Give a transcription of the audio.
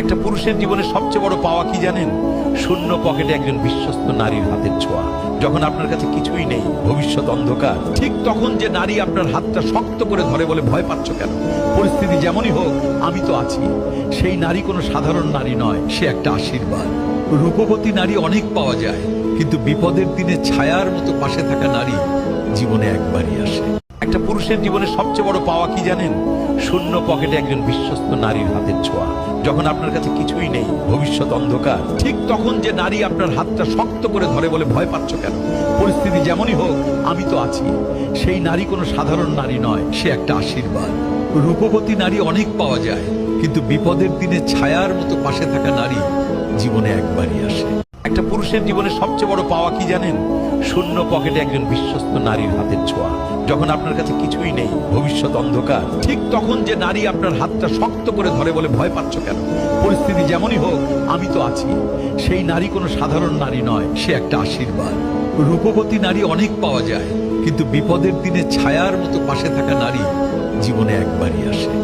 একটা পুরুষের জীবনে সবচেয়ে বড় পাওয়া কি জানেন? শূন্য পকেটে একজন বিশ্বস্ত নারীর হাতের ছোঁয়া। যখন আপনার কাছে কিছুই নেই, ভবিষ্যৎ অন্ধকার, ঠিক তখন যে নারী আপনার হাতটা শক্ত করে ধরে বলে, ভয় পাচ্ছ কেন, পরিস্থিতি যেমনই হোক আমি তো আছি। সেই নারী কোনো সাধারণ নারী নয়, সে একটা আশীর্বাদ। রূপবতী নারী অনেক পাওয়া যায়, কিন্তু বিপদের দিনে ছায়ার মতো পাশে থাকা নারী জীবনে একবারই আসে। একটা পুরুষের জীবনে সবচেয়ে বড় পাওয়া কি জানেন? শূন্য পকেটে একজন বিশ্বস্ত নারীর হাতের ছোঁয়া। যখন আপনার কাছে কিছুই নেই, ভবিষ্যৎ অন্ধকার, ঠিক তখন যে নারী আপনার হাতটা শক্ত করে ধরে বলে, ভয় পাচ্ছ কেন, পরিস্থিতি যেমনই হোক আমি তো আছি। সেই নারী কোনো সাধারণ নারী নয়, সে একটা আশীর্বাদ। রূপবতী নারী অনেক পাওয়া যায়, কিন্তু বিপদের দিনে ছায়ার মতো পাশে থাকা নারী জীবনে একবারই আসে। একটা পুরুষের জীবনে সবচেয়ে বড় পাওয়া কি জানেন? শূন্য পকেটে একজন বিশ্বস্ত নারীর হাতের ছোঁয়া। যখন আপনার কাছে কিছুই নেই, ভবিষ্যৎ অন্ধকার, ঠিক তখন যে নারী আপনার হাতটা শক্ত করে ধরে বলে, ভয় পাচ্ছ কেন, পরিস্থিতি যেমনই হোক আমি তো আছি। সেই নারী কোনো সাধারণ নারী নয়, সে একটা আশীর্বাদ। রূপবতী নারী অনেক পাওয়া যায়, কিন্তু বিপদের দিনে ছায়ার মতো পাশে থাকা নারী জীবনে একবারই আসে।